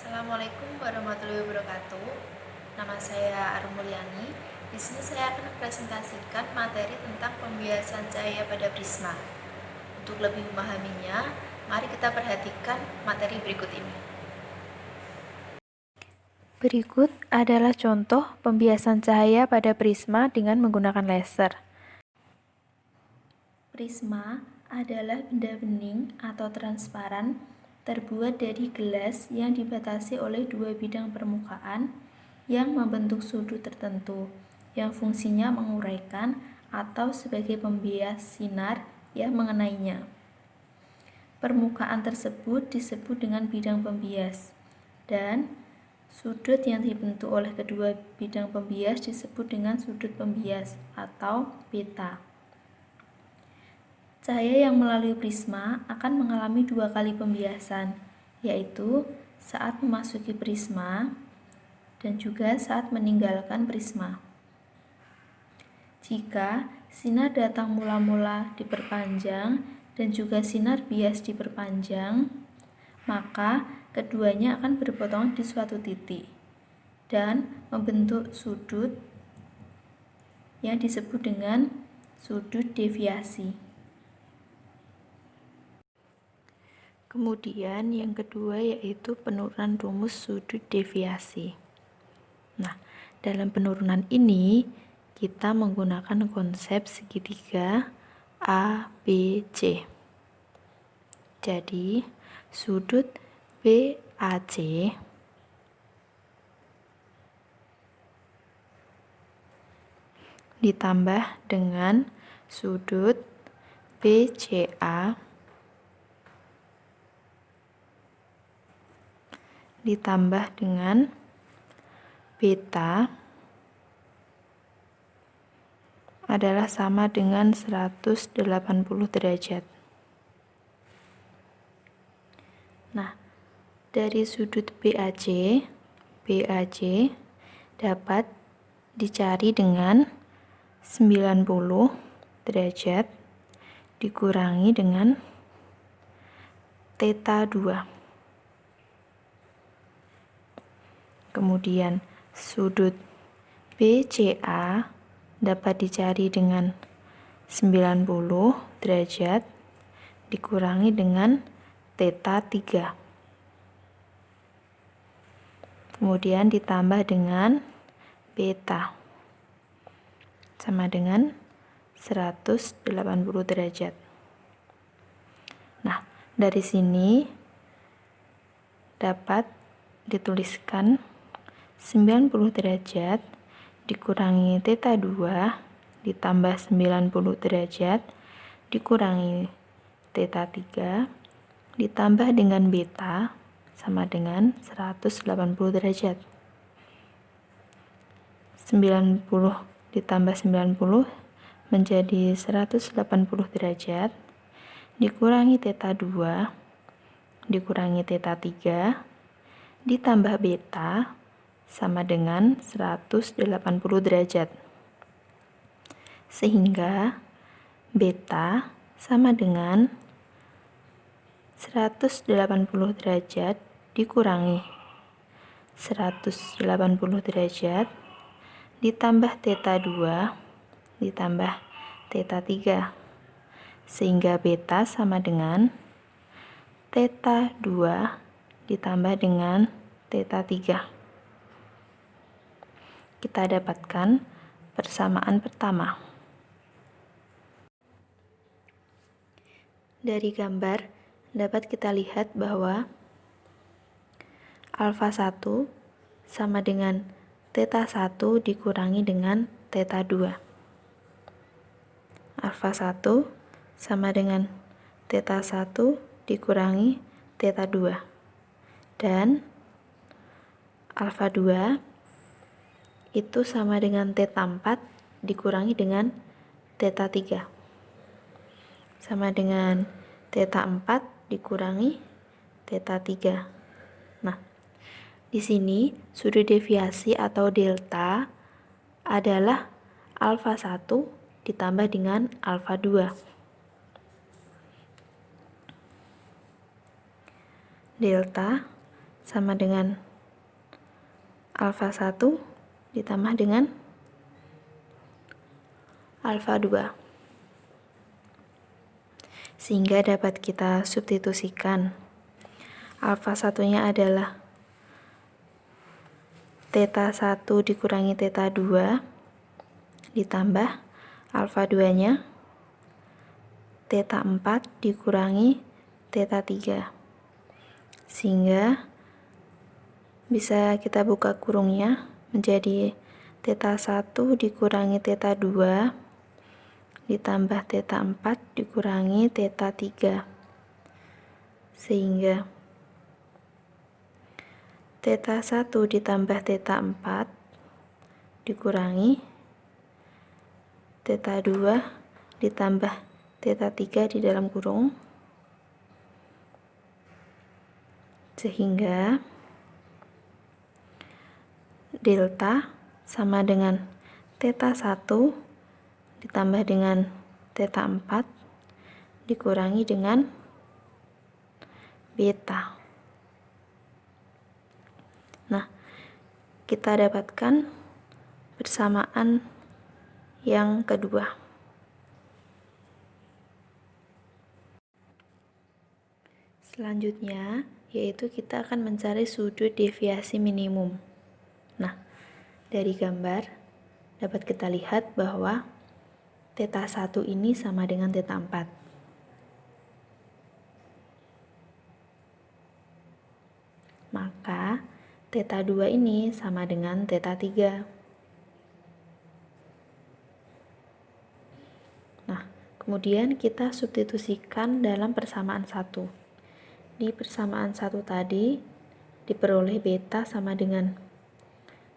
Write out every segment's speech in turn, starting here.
Assalamualaikum warahmatullahi wabarakatuh. Nama saya Arum Mulyani. Di sini saya akan mempresentasikan materi tentang pembiasan cahaya pada prisma. Untuk lebih memahaminya, mari kita perhatikan materi berikut ini. Berikut adalah contoh pembiasan cahaya pada prisma dengan menggunakan laser. Prisma adalah benda bening atau transparan terbuat dari gelas yang dibatasi oleh dua bidang permukaan yang membentuk sudut tertentu yang fungsinya menguraikan atau sebagai pembias sinar yang mengenainya. Permukaan tersebut disebut dengan bidang pembias, dan sudut yang dibentuk oleh kedua bidang pembias disebut dengan sudut pembias atau beta. Cahaya yang melalui prisma akan mengalami dua kali pembiasan, yaitu saat memasuki prisma dan juga saat meninggalkan prisma. Jika sinar datang mula-mula diperpanjang dan juga sinar bias diperpanjang, maka keduanya akan berpotongan di suatu titik dan membentuk sudut yang disebut dengan sudut deviasi. Kemudian yang kedua yaitu penurunan rumus sudut deviasi. Nah, dalam penurunan ini kita menggunakan konsep segitiga ABC. Jadi, sudut BAC ditambah dengan sudut BCA ditambah dengan beta adalah sama dengan 180 derajat. Nah, dari sudut BAC dapat dicari dengan 90 derajat dikurangi dengan theta 2. Kemudian sudut BCA dapat dicari dengan 90 derajat dikurangi dengan theta 3. Kemudian ditambah dengan beta sama dengan 180 derajat. Nah, dari sini dapat dituliskan 90 derajat dikurangi theta 2 ditambah 90 derajat dikurangi theta 3 ditambah dengan beta sama dengan 180 derajat. 90 ditambah 90 menjadi 180 derajat dikurangi theta 2 dikurangi theta 3 ditambah beta sama dengan 180 derajat. Sehingga beta sama dengan 180 derajat dikurangi 180 derajat ditambah theta 2 ditambah theta 3. Sehingga beta sama dengan theta 2 ditambah dengan theta 3. Kita dapatkan persamaan pertama. Dari gambar dapat kita lihat bahwa alfa 1 sama dengan theta 1 dikurangi dengan theta 2. Alfa 1 sama dengan theta 1 dikurangi theta 2. Dan alfa 2 itu sama dengan theta 4 dikurangi dengan theta 3. Sama dengan theta 4 dikurangi theta 3. Nah, di sini sudut deviasi atau delta adalah alfa 1 ditambah dengan alfa 2. Delta sama dengan alfa 1 ditambah dengan alfa 2. Sehingga dapat kita substitusikan. Alfa satunya adalah theta 1 dikurangi theta 2 ditambah alfa 2-nya theta 4 dikurangi theta 3. Sehingga bisa kita buka kurungnya menjadi theta 1 dikurangi theta 2 ditambah theta 4 dikurangi theta 3. Sehingga theta 1 ditambah theta 4 dikurangi theta 2 ditambah theta 3 di dalam kurung. Sehingga delta sama dengan theta 1 ditambah dengan theta 4 dikurangi dengan beta. Nah, kita dapatkan persamaan yang kedua. Selanjutnya, yaitu kita akan mencari sudut deviasi minimum. Nah, dari gambar dapat kita lihat bahwa theta 1 ini sama dengan theta 4. Maka theta 2 ini sama dengan theta 3. Nah, kemudian kita substitusikan dalam persamaan 1. Di persamaan 1 tadi diperoleh beta sama dengan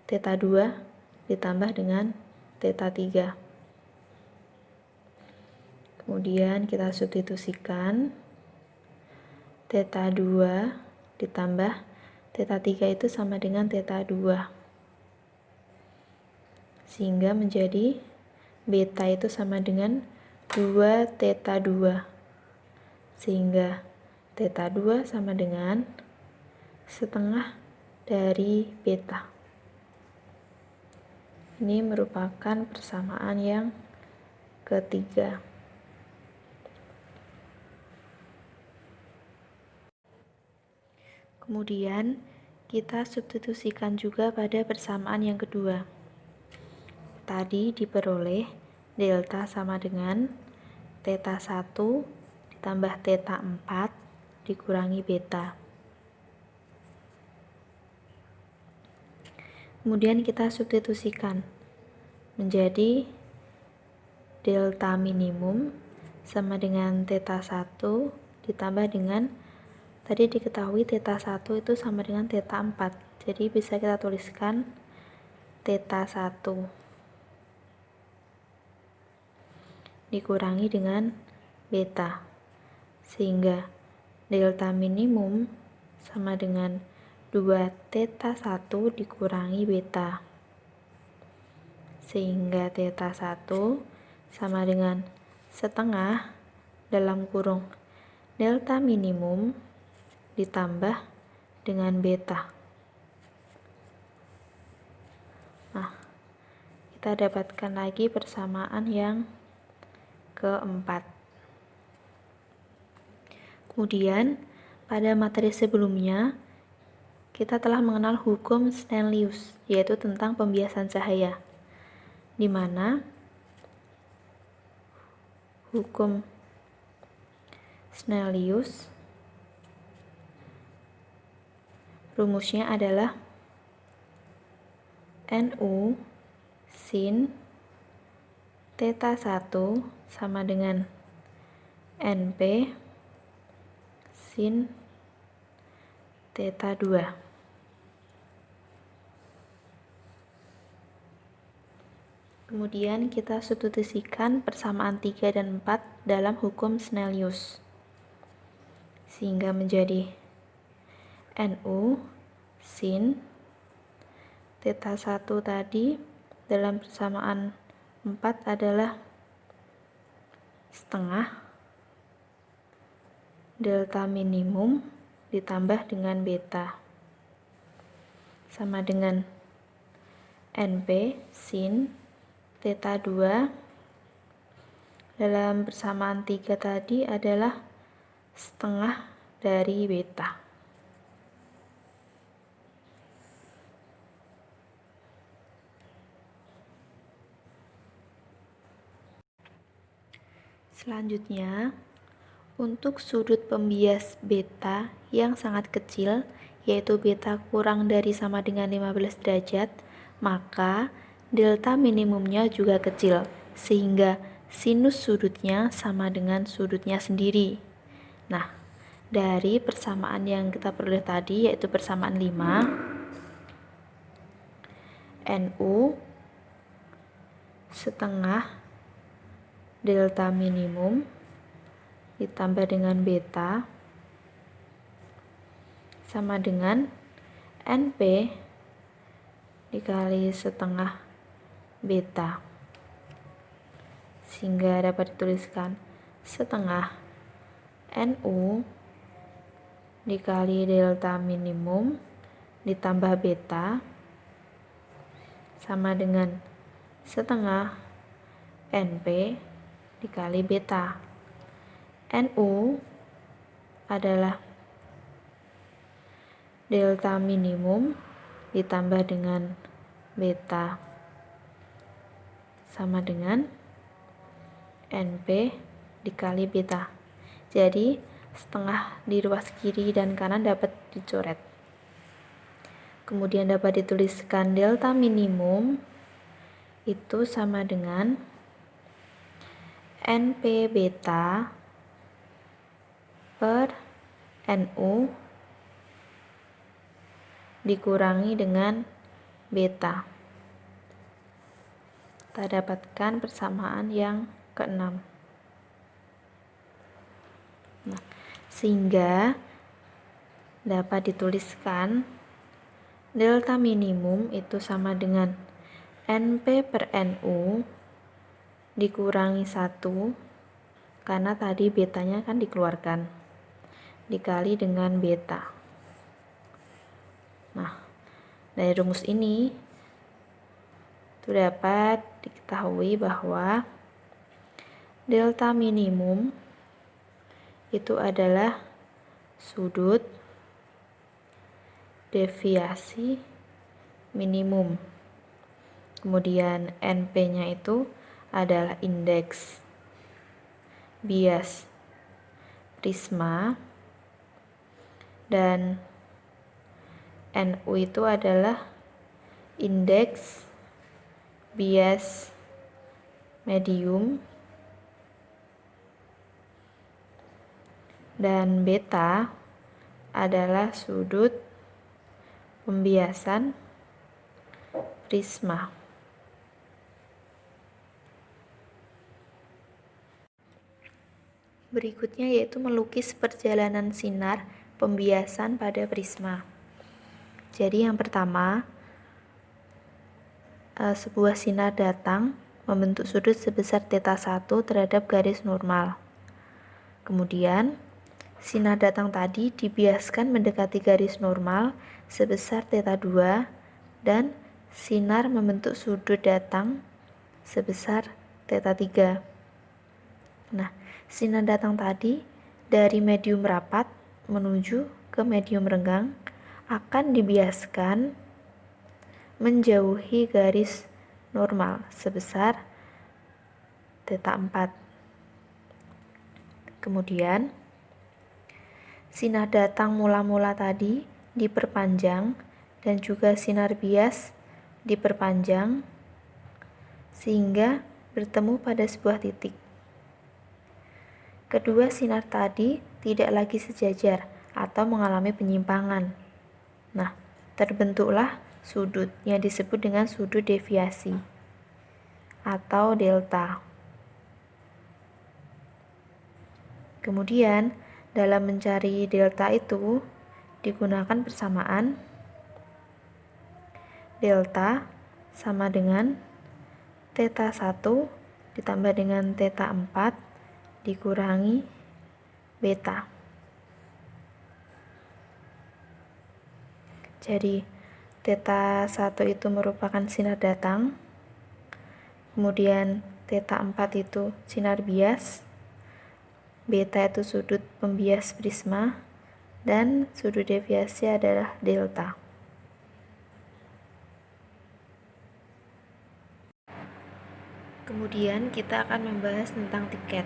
theta 2 ditambah dengan theta 3. Kemudian kita substitusikan theta 2 ditambah theta 3 itu sama dengan theta 2. Sehingga menjadi beta itu sama dengan 2 theta 2. Sehingga theta 2 sama dengan setengah dari beta. Ini merupakan persamaan yang ketiga. Kemudian kita substitusikan juga pada persamaan yang kedua. Tadi diperoleh delta sama dengan theta 1 ditambah theta 4 dikurangi beta. Kemudian kita substitusikan menjadi delta minimum sama dengan theta 1 ditambah dengan tadi diketahui theta 1 itu sama dengan theta 4. Jadi bisa kita tuliskan theta 1 dikurangi dengan beta. Sehingga delta minimum sama dengan 2 theta 1 dikurangi beta. Sehingga theta 1 sama dengan setengah dalam kurung delta minimum ditambah dengan beta. Nah, kita dapatkan lagi persamaan yang keempat. Kemudian, pada materi sebelumnya, kita telah mengenal hukum Snellius, yaitu tentang pembiasan cahaya, di mana hukum Snellius rumusnya adalah Nu sin theta 1 sama dengan Np sin theta 2. Kemudian kita substitusikan persamaan 3 dan 4 dalam hukum Snellius. Sehingga menjadi Nu sin theta 1 tadi dalam persamaan 4 adalah setengah delta minimum ditambah dengan beta. sama dengan NP sin theta 2 dalam persamaan 3 tadi adalah setengah dari beta. Selanjutnya, untuk sudut pembias beta yang sangat kecil, yaitu beta kurang dari sama dengan 15 derajat, maka delta minimumnya juga kecil, sehingga sinus sudutnya sama dengan sudutnya sendiri. Nah, dari persamaan yang kita peroleh tadi, yaitu persamaan 5, NU setengah delta minimum ditambah dengan beta sama dengan NP dikali setengah beta, sehingga dapat dituliskan setengah NU dikali delta minimum ditambah beta sama dengan setengah NP dikali beta. NU adalah delta minimum ditambah dengan beta sama dengan NP dikali beta. Jadi setengah di ruas kiri dan kanan dapat dicoret. Kemudian dapat dituliskan delta minimum itu sama dengan NP beta per NU dikurangi dengan beta. Kita dapatkan persamaan yang keenam. Nah, sehingga dapat dituliskan delta minimum itu sama dengan NP per NU dikurangi 1, karena tadi betanya kan dikeluarkan, dikali dengan beta. Nah, dari rumus ini itu dapat diketahui bahwa delta minimum itu adalah sudut deviasi minimum. Kemudian NP-nya itu adalah indeks bias prisma, dan NU itu adalah indeks bias medium, dan beta adalah sudut pembiasan prisma. Berikutnya yaitu melukis perjalanan sinar pembiasan pada prisma. Jadi yang pertama, sebuah sinar datang membentuk sudut sebesar theta 1 terhadap garis normal. Kemudian, sinar datang tadi dibiaskan mendekati garis normal sebesar theta 2 dan sinar membentuk sudut datang sebesar theta 3. Nah, sinar datang tadi dari medium rapat menuju ke medium renggang akan dibiaskan menjauhi garis normal sebesar theta 4. Kemudian, sinar datang mula-mula tadi diperpanjang dan juga sinar bias diperpanjang sehingga bertemu pada sebuah titik. Kedua sinar tadi tidak lagi sejajar atau mengalami penyimpangan. Nah, terbentuklah sudut yang disebut dengan sudut deviasi atau delta. Kemudian, dalam mencari delta itu digunakan persamaan delta sama dengan theta 1 ditambah dengan theta 4 dikurangi beta. Jadi Theta 1 itu merupakan sinar datang, kemudian theta 4 itu sinar bias, beta itu sudut pembias prisma, dan sudut deviasi adalah delta. Kemudian kita akan membahas tentang tiket.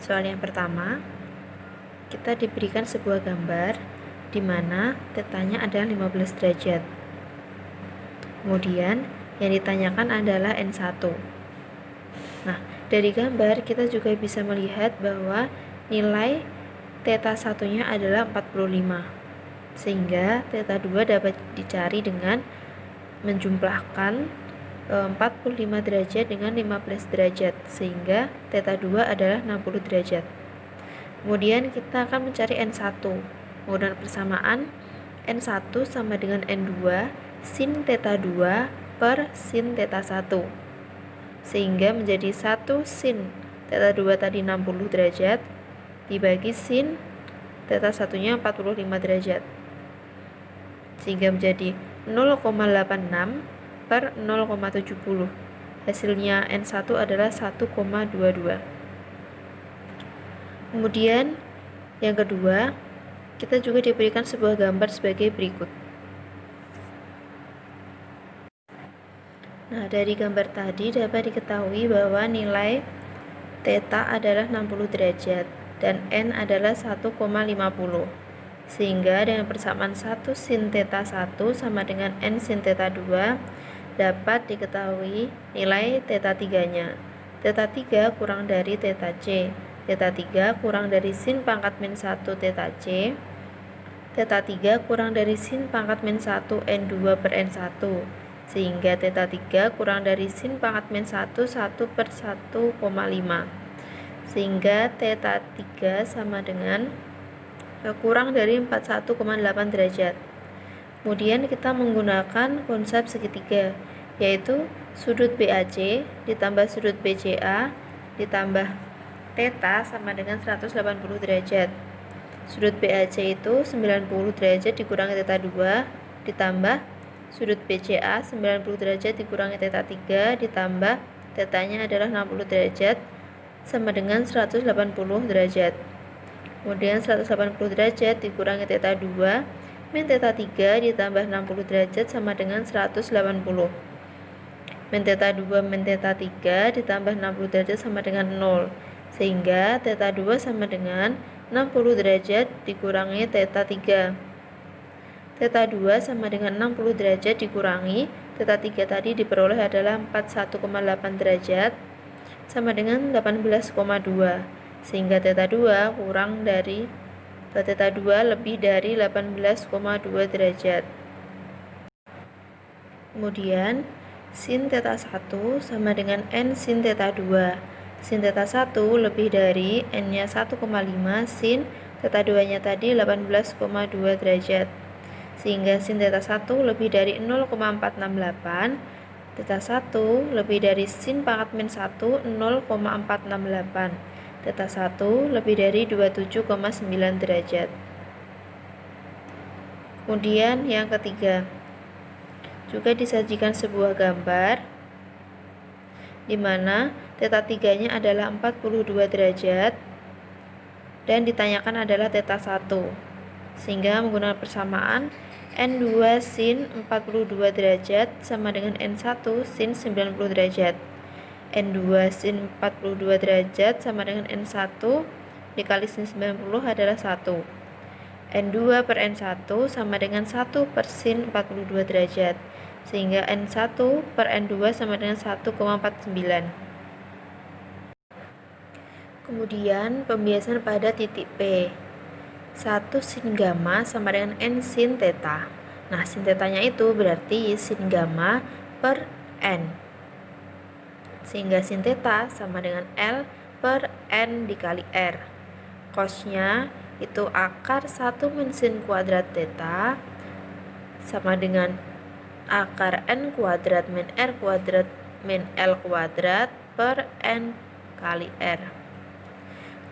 Soal yang pertama, kita diberikan sebuah gambar di mana tetanya adalah 15 derajat. Kemudian yang ditanyakan adalah N1. Nah, dari gambar kita juga bisa melihat bahwa nilai theta 1-nya adalah 45. Sehingga theta 2 dapat dicari dengan menjumlahkan 45 derajat dengan 15 derajat, sehingga theta 2 adalah 60 derajat. Kemudian kita akan mencari N1. Menggunakan persamaan, N1 sama dengan N2 sin theta 2 per sin theta 1. Sehingga menjadi 1 sin theta 2 tadi 60 derajat dibagi sin theta 1-nya 45 derajat. Sehingga menjadi 0,86 per 0,70. Hasilnya N1 adalah 1,22. Kemudian yang kedua, kita juga diberikan sebuah gambar sebagai berikut. Nah, dari gambar tadi dapat diketahui bahwa nilai theta adalah 60 derajat dan N adalah 1,50. Sehingga dengan persamaan 1 sin theta 1 sama dengan N sin theta 2 dapat diketahui nilai theta 3-nya. Theta 3 kurang dari theta C. Theta 3 kurang dari sin pangkat min 1 theta C. Theta 3 kurang dari sin pangkat min 1 N2 per N1. Sehingga theta 3 kurang dari sin pangkat min 1 per 1,5. Sehingga theta 3 sama dengan kurang dari 41,8 derajat. Kemudian kita menggunakan konsep segitiga, yaitu sudut BAC ditambah sudut BCA ditambah theta sama dengan 180 derajat. Sudut BAC itu 90 derajat dikurangi theta 2 ditambah sudut BCA 90 derajat dikurangi theta 3 ditambah tetanya adalah 60 derajat sama dengan 180 derajat. Kemudian 180 derajat dikurangi theta 2 min theta 3 ditambah 60 derajat sama dengan 180. Min theta 2 min theta 3 ditambah 60 derajat sama dengan 0. Sehingga theta 2 sama dengan 60 derajat dikurangi theta 3. Theta 2 sama dengan 60 derajat dikurangi theta 3 tadi diperoleh adalah 41,8 derajat sama dengan 18,2. Sehingga theta 2 kurang dari theta 2 lebih dari 18,2 derajat. Kemudian sin theta 1 sama dengan N sin theta 2. Sin theta 1 lebih dari N-nya 1,5 sin theta 2-nya tadi 18,2 derajat. Sehingga sin theta 1 lebih dari 0,468. Theta 1 lebih dari sin pangkat min 1 0,468. Theta 1 lebih dari 27,9 derajat. Kemudian yang ketiga, juga disajikan sebuah gambar di mana theta 3-nya adalah 42 derajat dan ditanyakan adalah theta 1. Sehingga menggunakan persamaan N2 sin 42 derajat sama dengan N1 sin 90 derajat. N2 sin 42 derajat sama dengan N1 dikali sin 90 adalah 1. N2 per N1 sama dengan 1 per sin 42 derajat. Sehingga N1 per N2 sama dengan 1,49. Kemudian pembiasan pada titik P. 1 sin gamma sama dengan N sin theta. Nah, sin tetanya itu berarti sin gamma per N. Sehingga sin theta sama dengan L per N dikali R. Cosnya itu akar 1 min sin kuadrat theta sama dengan akar N kuadrat min R kuadrat min L kuadrat per N kali R.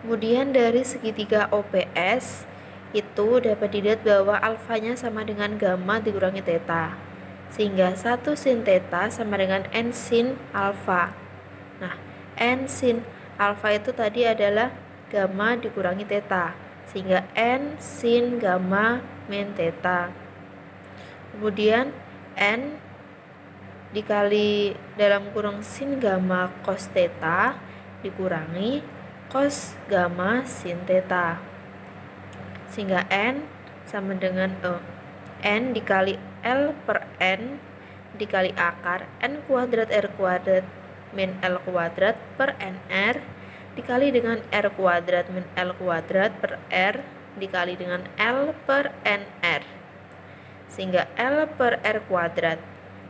Kemudian dari segitiga OPS itu dapat dilihat bahwa alfanya sama dengan gamma dikurangi theta. Sehingga 1 sin theta sama dengan n sin alfa. Nah, n sin alfa itu tadi adalah gamma dikurangi theta. Sehingga n sin gamma min theta. Kemudian n dikali dalam kurung sin gamma cos theta dikurangi cos gamma sin theta. Sehingga n sama dengan n dikali L per n dikali akar n kuadrat R kuadrat min L kuadrat per NR dikali dengan R kuadrat min L kuadrat per R dikali dengan L per NR. Sehingga L per R kuadrat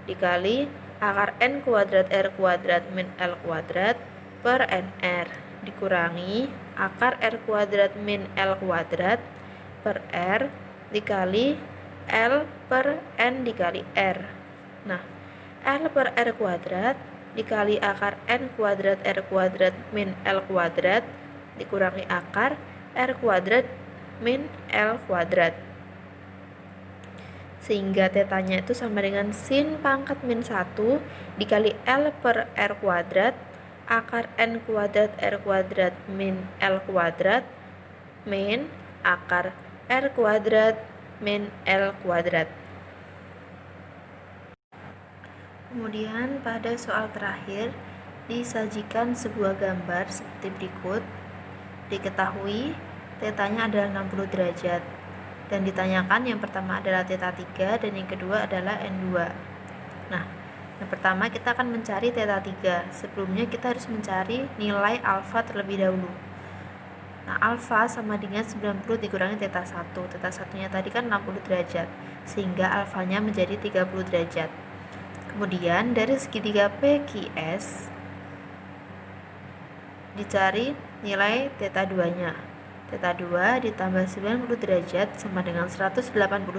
dikali akar n kuadrat R kuadrat min L kuadrat per NR dikurangi akar R kuadrat min L kuadrat per R dikali L per N dikali R. Nah, L per R kuadrat dikali akar N kuadrat R kuadrat min L kuadrat dikurangi akar R kuadrat min L kuadrat. Sehingga tetanya itu sama dengan sin pangkat min 1 dikali L per R kuadrat akar N kuadrat R kuadrat min L kuadrat min akar R kuadrat min L kuadrat. Kemudian pada soal terakhir disajikan sebuah gambar seperti berikut. Diketahui tetanya adalah 60 derajat dan ditanyakan yang pertama adalah theta 3 dan yang kedua adalah N2. Nah, yang pertama kita akan mencari theta 3. Sebelumnya kita harus mencari nilai alfa terlebih dahulu. Nah, alfa sama dengan 90 dikurangi theta 1. Theta 1-nya tadi kan 60 derajat, sehingga alfanya menjadi 30 derajat. Kemudian dari segitiga PQS dicari nilai theta 2-nya. Theta 2 ditambah 90 derajat sama dengan 180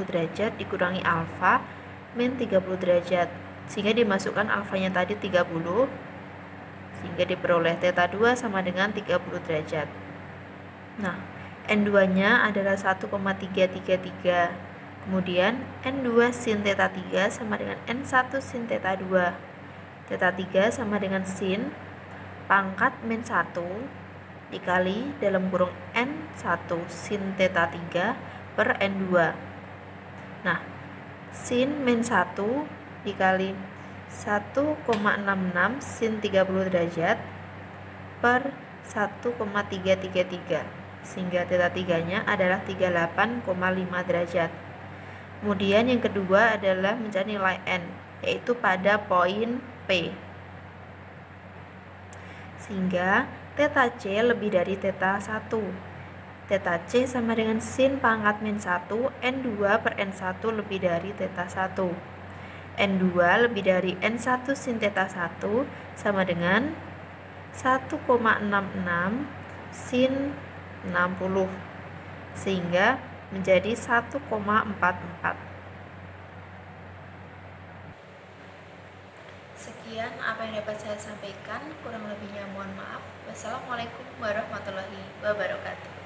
derajat dikurangi alfa min 30 derajat. Sehingga dimasukkan alfanya tadi 30, sehingga diperoleh theta 2 sama dengan 30 derajat. Nah, N2-nya adalah 1,333. Kemudian N2 sin theta 3 sama dengan N1 sin theta 2. Theta 3 sama dengan sin pangkat min 1 dikali dalam kurung N1 sin theta 3 per N2. Nah, sin min 1 dikali 1,66 sin 30 derajat per 1,333. Sehingga theta 3-nya adalah 38,5 derajat. Kemudian yang kedua adalah mencari nilai N, yaitu pada poin P. Sehingga theta C lebih dari theta 1. Theta C sama dengan sin pangkat min 1, N2 per N1 lebih dari theta 1. N2 lebih dari N1 sin theta 1 sama dengan 1,66 sin 60, sehingga menjadi 1,44. Sekian apa yang dapat saya sampaikan, kurang lebihnya mohon maaf. Wassalamualaikum warahmatullahi wabarakatuh.